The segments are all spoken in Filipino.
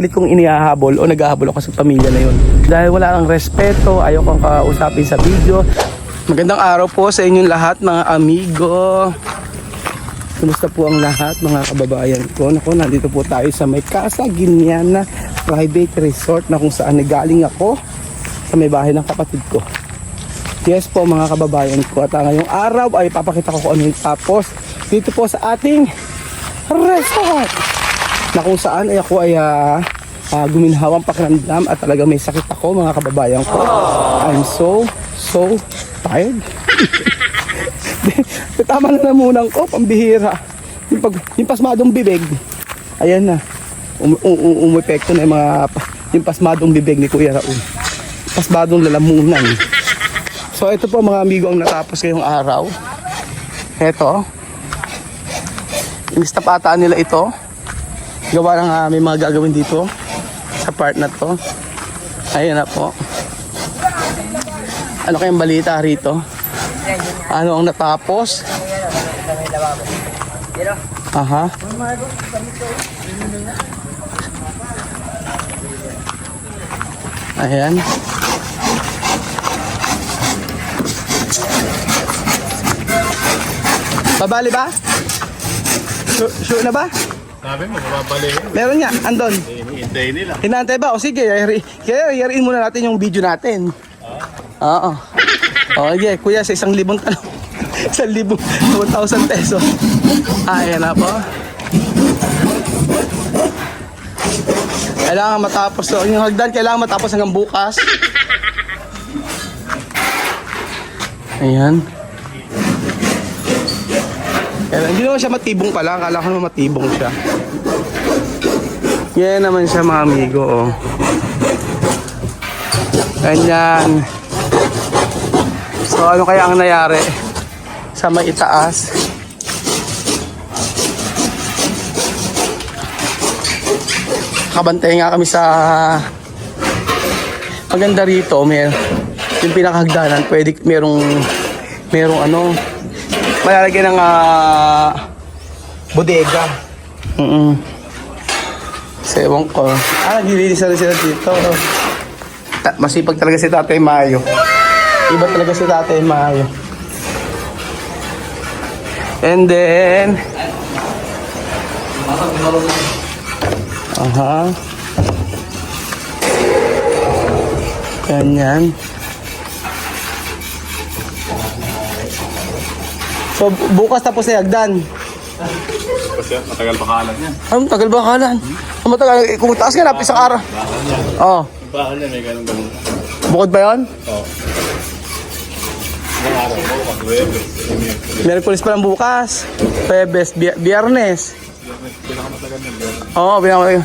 Pilit kong inihahabol o naghahabol ako sa pamilya na yun. Dahil wala kang respeto, ayaw kang kausapin sa video. Magandang araw po sa inyong lahat mga amigo. Kumusta po ang lahat mga kababayan ko? Naku, nandito po tayo sa may Casa Guiniana Private Resort na kung saan nagaling ako sa may bahay ng kapatid ko. Yes po mga kababayan ko. At ngayong araw ay papakita ko kung ano yung tapos dito po sa ating resort. Na kung saan ay ako ay guminhawang pakiramdam at talaga may sakit ako mga kababayan ko. I'm so tired. Tama na namunan ko, pambihira. Yung pasmadong bibig, ayan na. Umepekto na yung pasmadong bibig ni Kuya Raul. Pasmadong lalamunan. So ito po mga amigo ang natapos ngayong araw. Ito. Inistap ata nila ito. Gawa ng may mga gagawin dito sa part na to. Ayan na po. Ano kayang balita rito? Ano ang natapos? Aha. Ayan. Babali ba? Sure na ba? Sabi mo, mababali. Meron nga, andon. Hintayin nila. Hinantay ba? O sige, yariin muna natin yung video natin. Oo. O, okay, kuya, sa 1,000 tanong. 1,000, 1,000 pesos. Ayan na po. Kailangan matapos. So, yung hagdan, kailangan matapos hanggang bukas. Ayan. Hindi naman siya matibong pala. Akala ko naman matibong siya. Yan naman siya mga amigo. Oh. Ganyan. So ano kaya ang nangyari sa may itaas? Kabantay nga kami sa maganda rito. Yung pinakahagdanan pwede merong ano malalagyan ng bodega. So ewan ko. Naglilinis na sila dito. Masipag talaga si Tatay Mayo. Iba talaga si Tatay Mayo. And then aha. Ganyan. So bukas tapos na hagdan. Kasi matagal bakalan yan. Ano tagal bakalan? Matagal kung taas nga isang araw. Oo. Bakal yan, may ganun. Bukod ba 'yon? Oo. Ilang araw mo, pag-Webes. Miyerkules pa lang bukas. Huwebes, Biyernes. Pinakamatagal na yan. Oo, pinakamatagal.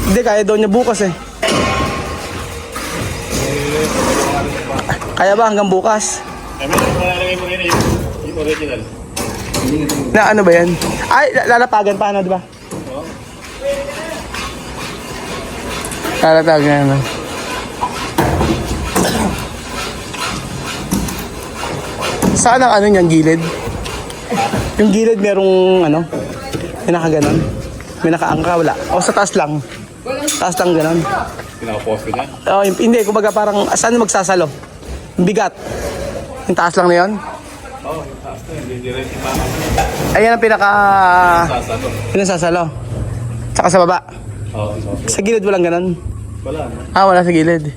Hindi, kaya daw niya bukas eh. Kaya ba hanggang bukas? Ay, may malalagay mo rin yung original. Na ano ba yan? Ay, lalapagan pa ano, di ba? Oo. Lalapagan ano. Saan ang ano niyang gilid? Yung gilid merong ano? May nakaganon? May nakaangka, wala? O sa taas lang? Taas lang ganon? Pinaka-post ko niya. Oh, hindi, kumbaga parang saan magsasalo? Yung bigat. Yung taas lang na yun? Oo, yung taas na yun. Hindi rin iba. Ayan ang pinaka... Sasalo. Pinasasalo. Tsaka sa baba. Oo, Sa gilid walang ganon? wala. Wala sa gilid.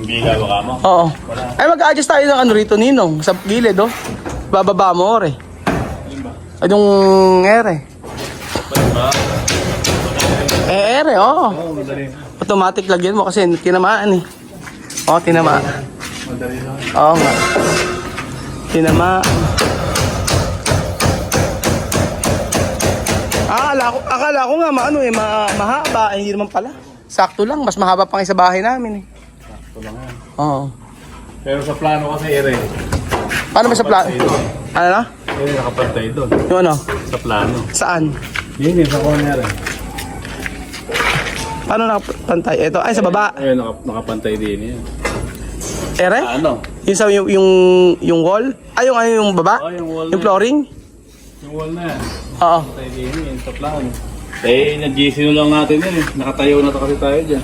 Yung gilaw ka mo. Oo. Ay, mag-adjust tayo ng ano rito, Ninong. Sa gilid, oh. Bababa mo, ore. Ay, yung ere. Ba? Ere, oo. Oo, madali. Automatic lagyan mo kasi tinamaan eh. Oo, tinamaan. Madali lang. Oo nga. Tinamaan. Akala ko nga maano eh, mahaba. Hindi naman pala. Sakto lang, mas mahaba pa nga sa bahay namin eh. Sakto lang yan. Oo. Pero sa plano kasi, ere. Paano ba sa plano? Ano na? Ere, nakapantay doon. Yung ano? Sa plano. Saan? Yun yun, sa corner. Paano nakapantay? Ito, ay sa baba. Ayun, nakapantay din yan. Ere? Ano? Yung sa yung wall? Ay, yung baba? Oh, yung wall Yung na. flooring? Yung wall na yan. Oo. Pantay din yan, sa plano. nag-GC lang natin yun eh. Nakatayo na kasi tayo dyan.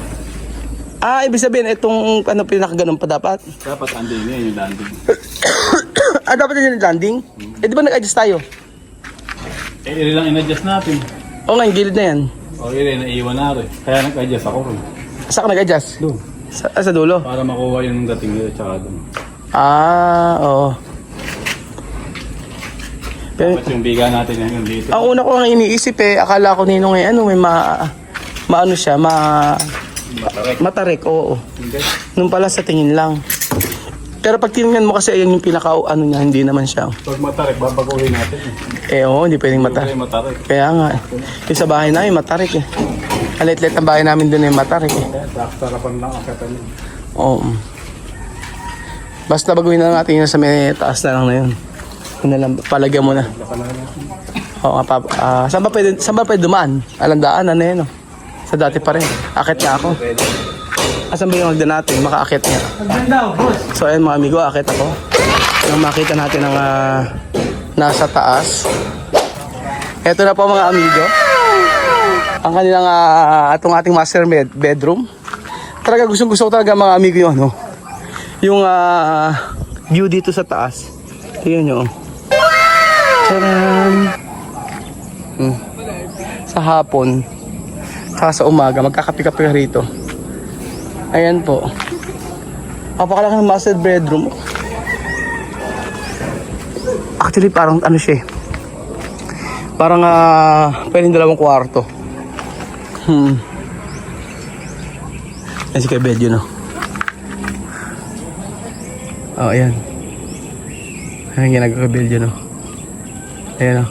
Ah, ibig sabihin, itong ano, pinakaganon pa dapat. Dapat andin yun yung landing. Ah, dapat yun yung landing? Eh, di ba nag-adjust tayo? Iri lang in-adjust natin. Oo nga, yung gilid na yan. Iri, naiiwan na rin. Kaya nag-adjust ako rin. Saan ka nag-adjust? Doon. Sa dulo? Para makuha yung dating nila tsaka doon. Ah, oo. Pero, Dapat yung biga natin yan dito. ang una ko nga iniisip akala ko ninong may maano siya, Matarek. matarik, oo. Hindi. Nung pala sa tingin lang. Pero pag tinignan mo kasi ayan yung pinaka ano niya, hindi naman siya. Pag matarek, babaguhin natin eh. Oo, hindi pwedeng Hindi matarik. matarek. Kaya nga, yung sa bahay namin matarik eh. Alit-lit ang bahay namin doon matarik eh. Kaya sarapan lang ang katan yun. Oo. Basta baguhin na natin yun sa may taas na lang na yun. Yun na lang, palagyan mo na. Oo, saan ba pwede dumaan? Alandaan, ano yun, no? Sa dati pa rin. Akit nga ako. Asan ba yung hagdan natin? Makaakit nga. So ayun mga amigo, akit ako. Nang makita natin ang nasa taas. Ito na po mga amigo. Ang kanilang atong ating master bedroom. Talaga gusto ko talaga mga amigo yun, no? Yung view dito sa taas. Tingnan nyo. Tcharam! Sa hapon, saka sa umaga, magkakapi-kapi ka rito. Ayan po. Papakalaki ng master bedroom. Actually, parang ano siya eh. Parang pwedeng 2 kwarto. Ayan si Kuya Belgio, no? Oh, ayan. Ayan ginagawa Kuya Belgio, no? Ayan, no?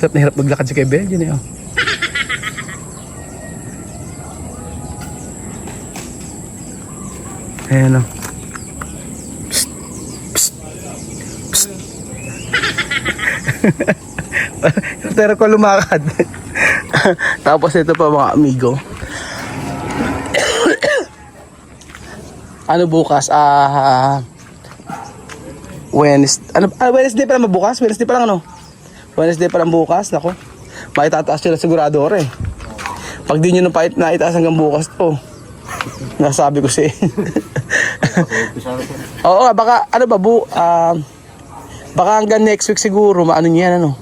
Hirap na hirap maglakad si Kuya Belgio, no? Ayan, no? Psst! Psst! Psst! Pero ko lumakad. Tapos ito pa mga amigo. Ano bukas? Wednesday pa lang bukas? Wednesday pa lang ano? Wednesday pa lang bukas, nako. Maitataas sila sigurador eh. Pag di nyo na itaas hanggang bukas to. Nasabi ko si. Oo nga, baka ano ba baka hanggang next week siguro maano niyan ano.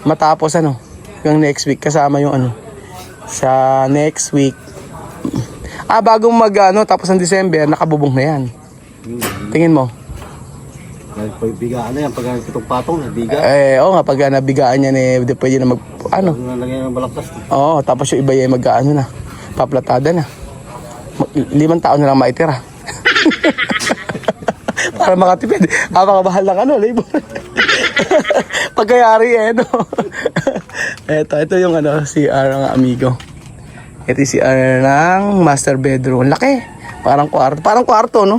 Matapos ano, hanggang next week kasama yung ano. Sa next week. Bagong tapos ng December, nakabubong na yan. Tingin mo? Bigaan na yan, pag itong patong, nabiga. Oo nga, pag nabigaan yan di pwede na Nalagyan ng balaktas. Oo, tapos yung iba yung na, paplatada na. 5 taon na lang maitira. Para makatipid. Makabahal ng labor. Pagkayari no? Ito yung CR ng amigo. Ito yung CR ng master bedroom. Laki. Parang kwarto, no?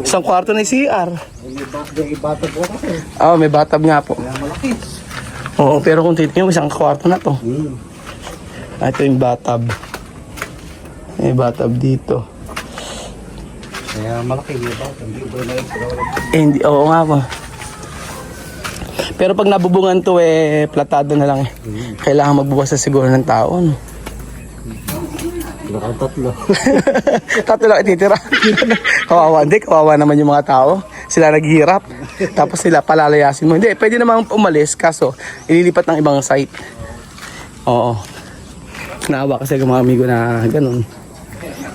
Isang kwarto na yung CR. May batag po kasi. May bathtub nga po. Kaya malaki. Oo, pero kung titignan mo, isang kwarto na to. Ito yung bathtub. May bathtub dito. Kaya malaki. May batag. Hindi, oo nga po. Pero pag nabubungan to platado na lang Kailangan magbukas na siguro ng tao, no? Tatlo. Tatlo lang ititira. Kawawa naman yung mga tao. Sila naghihirap. Tapos sila palalayasin mo. Hindi, pwede naman umalis kaso ililipat ng ibang site. Oo. Naawa kasi ang mga amigo na ganun.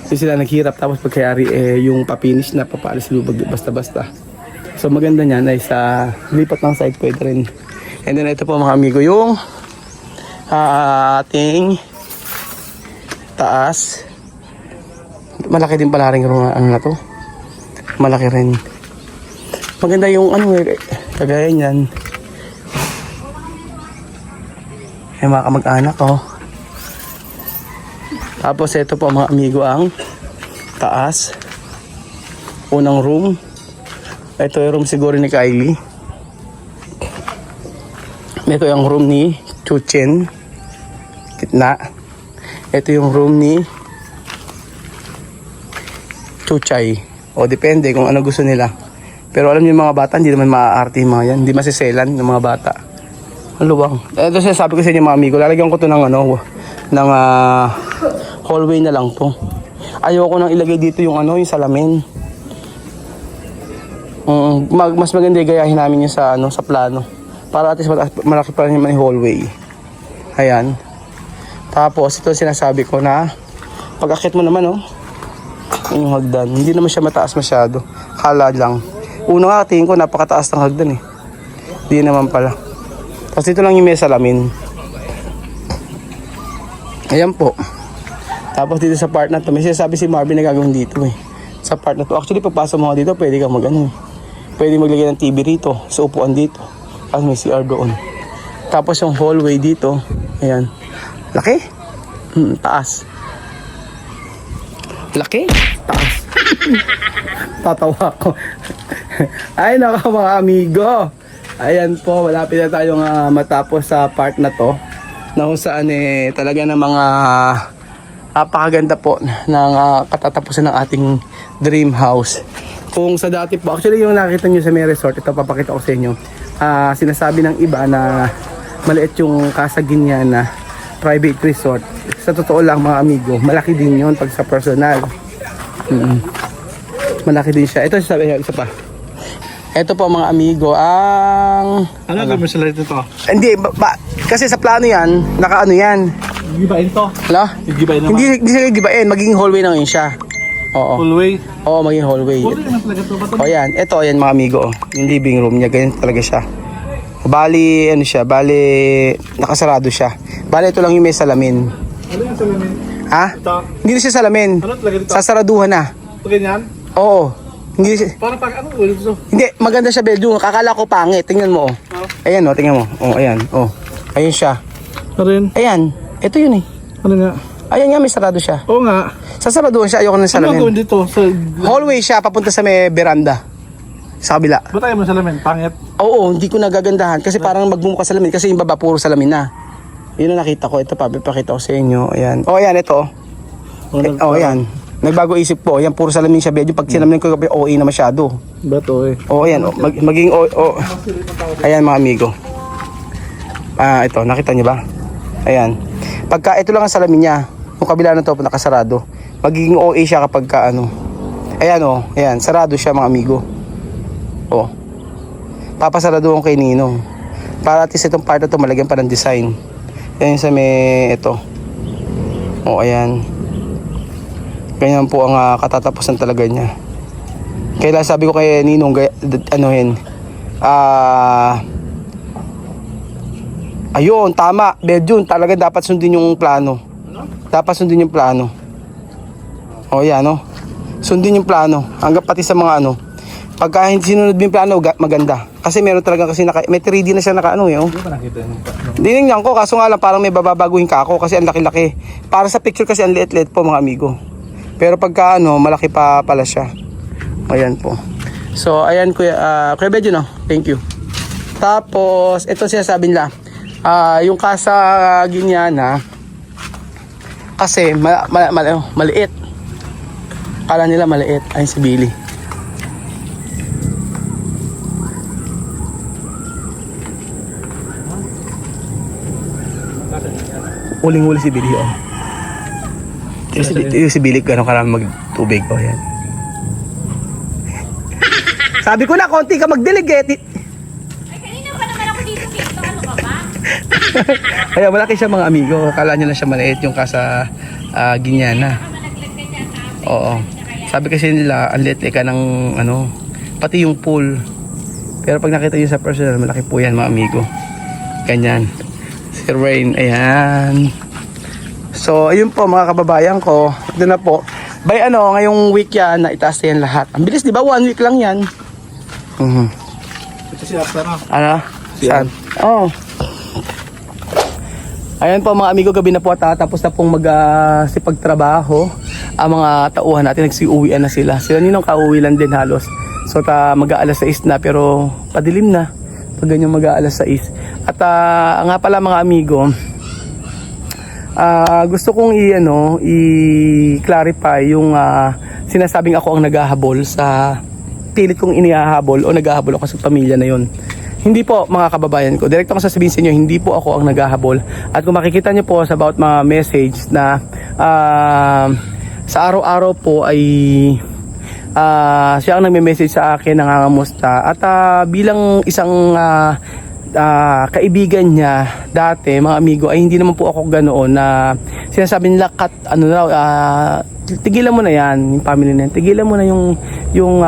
So sila naghihirap tapos pagkayari yung papinish na papaalis lubag basta-basta. So maganda niyan ay sa lipat ng site pwede rin. And then ito po mga amigo yung ating taas. Malaki din pala rin na to. Malaki rin. Maganda yung kagaya niyan. Mga kamag-anak Tapos ito po mga amigo ang taas. Unang room. Ito yung room siguro ni Kylie. Ito yung room ni Chuchen. Gitna. Ito yung room ni Chuchay. O depende kung ano gusto nila. Pero alam niyo mga bata, hindi naman maaarte yung mga yan. Hindi masiselan ng mga bata. Ang luwang. Ito sinasabi ko sa inyo mga amigo, lalagyan ko to ng ano, ng hallway na lang to. Ayoko nang ilagay dito yung ano, yung salamin. Mas maganda gayahin namin yung sa ano, sa plano. Para at least malaki pa rin yung hallway. Ayan. Tapos ito sinasabi ko na pag-akit mo naman oh. Yung hagdan. Hindi naman siya mataas masyado. Kala lang. Una nga tingin ko napakataas ng hagdan eh. Hindi naman pala. Tapos dito lang yung may salamin. Ayan po. Tapos dito sa part na to, may sinasabi si Marvin na gagawin dito eh. Sa part na to. Actually pagpasok mo dito, pwede kang mag-ano eh. Pwede maglagay ng TV rito. Sa upuan dito. Tapos may CR doon. Tapos yung hallway dito. Ayan. Laki. Taas. Laki. Taas. Tatawa ko. Ay nako mga amigo. Ayan po, malapit na tayong matapos sa part na to. Na kung saan eh, talaga ng mga napakaganda po ng katatapusan ng ating dream house. Kung sa dati po, actually yung nakita nyo sa may resort, ito papakita ko sa inyo. Sinasabi ng iba na maliit yung Casa Guiñana private resort. Sa totoo lang mga amigo, malaki din yun pag sa personal. Malaki din siya. Ito sabi isa pa. Ito po mga amigo, ang... Ano gagawin mo sa lahat nito? Hindi, kasi sa plano yan, nakaano yan. Gibain to. Hala? Gibain naman. Hindi siya gibain, magiging hallway na yun siya. Oo. Hallway. Oo, magiging hallway. Hallway naman talaga to. Ba't O yan, ito yan mga amigo. Yung living room niya, ganyan talaga siya. Bali, ano siya, bali, nakasarado siya. Bali, ito lang yung may salamin. ano yung salamin? Ha? Ito. Hindi na siya salamin. Ano talaga dito? Sasaraduhan na. Ito ganyan? Oo. Hindi siya, Para pag ano ulit ito? hindi, maganda siya, Belgium. Kakala ko pangit. Tingnan mo, oh. Ayan, oh, tingnan mo. Oh, ayan, oh. Ayun siya. Ano rin? Ayan, ito yun eh. Ano nga? Ayan nga, may sarado siya. Oo nga. Sasaraduhan siya, ayoko ng Ano salamin. gawin dito? Sa... Hallway siya, papunta sa may veranda. Sa kabila. Ba't ayaw mo ng salamin? Pangit? Oo, hindi ko nagagandahan kasi parang magmumukha salamin kasi yung baba puro salamin na. Yun ang nakita ko. Ito pa, pakita ko sa inyo. Ayan. Oh, ayan, ito. Oh, ayan. Nagbago isip po. Ayan, puro salamin siya. Medyo pag sinamin ko, OA na masyado. Bato eh. Oh, ayan. Oh, maging ayan mga amigo. Ito, nakita niyo ba? Ayan. Pagka ito lang ang salamin niya, yung kabila na to nakasarado. Magiging OA siya kapag ka ano. Ayan oh, ayan, sarado siya mga amigo. Oh. Papasarado ko kay Ninong. Para at least itong part na to malagyan pa ng design. Yan sa may ito. Oh, ayan. Ganyan po ang katatapusan talaga niya. Kaya sabi ko kay Ninong anuhin. Ayun, tama. Bedun, talaga dapat sundin yung plano. Dapat sundin yung plano. O yan, no? Sundin yung plano. Hanggang pati sa mga ano. Pagka hindi sinunod mo yung plano, maganda. Kasi meron talaga kasi may 3D na siya naka-ano eh. Oh. Hindi ba nakita yun? Dinignan ko, kaso nga lang parang may bababaguhin ka ako kasi ang laki-laki. Para sa picture kasi ang liit-liit po mga amigo. Pero pagka ano, malaki pa pala siya. Ayan po. So, ayan Kuya Bedun, no? Thank you. Tapos, ito siya sabi nila. Yung Casa Guiñana kasi maliit. Kala nila maliit. Ayun si Billy. Uling-uli si Billy, oh. Yung si Billy, gano'ng karami magtubig, oh, yan. Sabi ko na, konti ka magdilig, eh. Ay, kanina pa naman ako dito. Ano ka ba? Kaya malaki siya mga amigo. Akala nyo na siya maliit yung Casa Guiñana. Oo. Sabi kasi nila, ang liit ka ng ano, pati yung pool. Pero pag nakita nyo sa personal, malaki po yan mga amigo. Ganyan. Si Rain, ayan. So, ayun po mga kababayan ko. Ito na po. By ano, ngayong week yan, na itaas yan lahat. Ang bilis, di ba? 1 week lang yan. Ito si After na. Ano? Saan? Oo. Ayan po mga amigo, gabi na po at tapos na pong magsipagtrabaho. Ang mga tauhan natin, nagsiuwian na sila. Sila ninong kauwi lang din halos. So mag-aalas 6 na pero padilim na. Pag ganyan mag-aalas 6. At nga pala mga amigo, gusto kong i-clarify yung sinasabing ako ang naghahabol sa pilit kong inihahabol o naghahabol ako sa pamilya na yon. Hindi po mga kababayan ko. Direkto ko sasabihin sa inyo, hindi po ako ang naghahabol. At kung makikita nyo po sa about mga message na sa araw-araw po ay siya ang nagme-message sa akin, nangangamusta. At bilang isang kaibigan niya dati, mga amigo, ay hindi naman po ako ganoon na sinasabi nila tigilan mo na yan, yung family na yan, tigilan mo na yung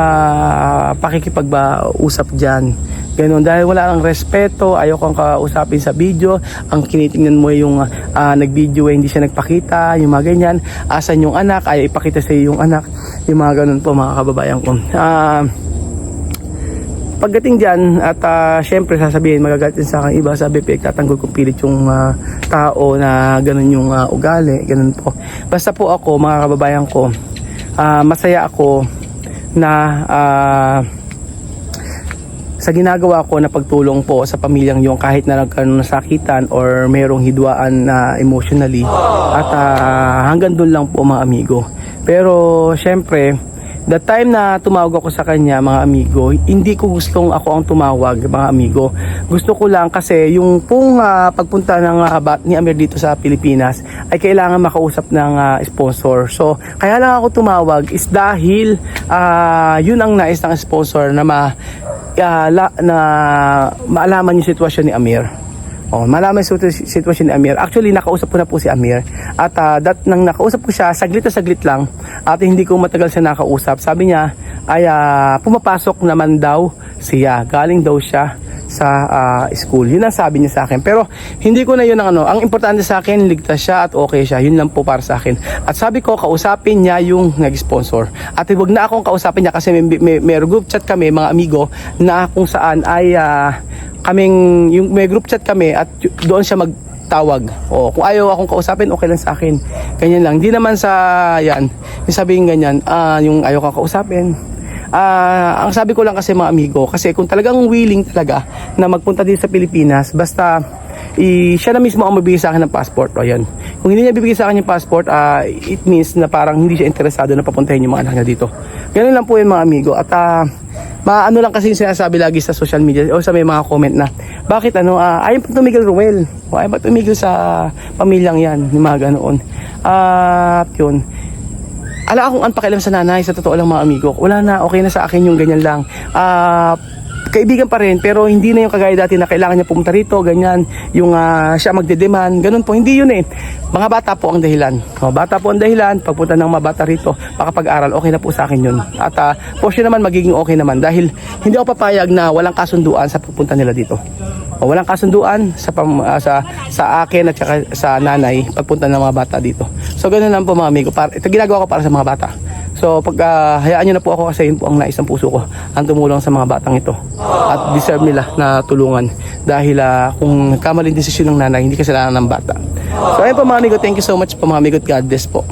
pakikipag-usap dyan. Ganun, dahil wala kang respeto, ayaw kang kausapin sa video, ang kinitingnan mo yung nag-video hindi siya nagpakita, yung mga ganyan, asan yung anak, ayaw ipakita sa yung anak, yung mga ganun po mga kababayan ko. Pagdating dyan, at syempre sasabihin, magagalit din sa akin iba, sabi pinagtatanggol kong pilit yung tao na ganun yung ugali, ganun po. Basta po ako, mga kababayan ko, masaya ako na sa ginagawa ko na pagtulong po sa pamilyang yung kahit na nagkaroon ng nasakitan or mayroong hidwaan na emotionally, at hanggang doon lang po mga amigo. Pero syempre, the time na tumawag ako sa kanya mga amigo, hindi ko gustong ako ang tumawag mga amigo. Gusto ko lang kasi yung pong pagpunta ng ni Amir dito sa Pilipinas ay kailangan makausap ng sponsor. So kaya lang ako tumawag is dahil yun ang nais ng sponsor na maalaman yung sitwasyon ni Amir. Malaman yung sitwasyon ni Amir. Actually, nakausap ko na po si Amir. At nang nakausap ko siya, saglit na saglit lang. At hindi ko matagal siya nakausap. Sabi niya, ay pumapasok naman daw siya. Galing daw siya sa school. Yun ang sabi niya sa akin. Pero hindi ko na yun ang Ang importante sa akin, ligtas siya at okay siya. Yun lang po para sa akin. At sabi ko, kausapin niya yung nag-sponsor. At huwag na akong kausapin niya kasi may group chat kami, mga amigo, na kung saan ay may group chat kami at doon siya magtawag. Kung ayaw akong kausapin, okay lang sa akin. Ganyan lang. Hindi naman sa yan. Yung sabihin ganyan, yung ayaw kang kausapin. Ang sabi ko lang kasi mga amigo, kasi kung talagang willing talaga na magpunta din sa Pilipinas, basta siya na mismo ang mabibigay sa akin ng passport. Ayan. Kung hindi niya bibigay sa akin yung passport, it means na parang hindi siya interesado na papuntahin yung mga anak niya dito. Ganun lang po yung mga amigo. At ano lang kasi yung sinasabi lagi sa social media o sa may mga comment na bakit ayaw pa tumigil Ruel, o ayaw pa tumigil sa pamilyang yan, yung mga ganoon. At yun, ala akong anpakialam sa nanay, sa totoo lang mga amigo, wala na, okay na sa akin yung ganyan lang. Kaibigan pa rin, pero hindi na yung kagaya dati na kailangan niya pumunta rito, ganyan, yung siya magde-demand, ganun po, hindi yun eh. Mga bata po ang dahilan. Bata po ang dahilan, pagpunta ng mga bata rito, makapag-aral, okay na po sa akin yun. At po siya naman magiging okay naman dahil hindi ako papayag na walang kasunduan sa pupunta nila dito. Walang kasunduan sa akin at saka sa nanay pagpunta ng mga bata dito. So ganun lang po mga amigo, ito ginagawa ko para sa mga bata. So pag hayaan nyo na po ako kasi yun po ang nais ng puso ko, ang tumulong sa mga batang ito. At deserve nila na tulungan dahil kung kamaling desisyon ng nanay, hindi kasalanan ng bata. So ayun po mga amigo, thank you so much po mga amigo at God bless po.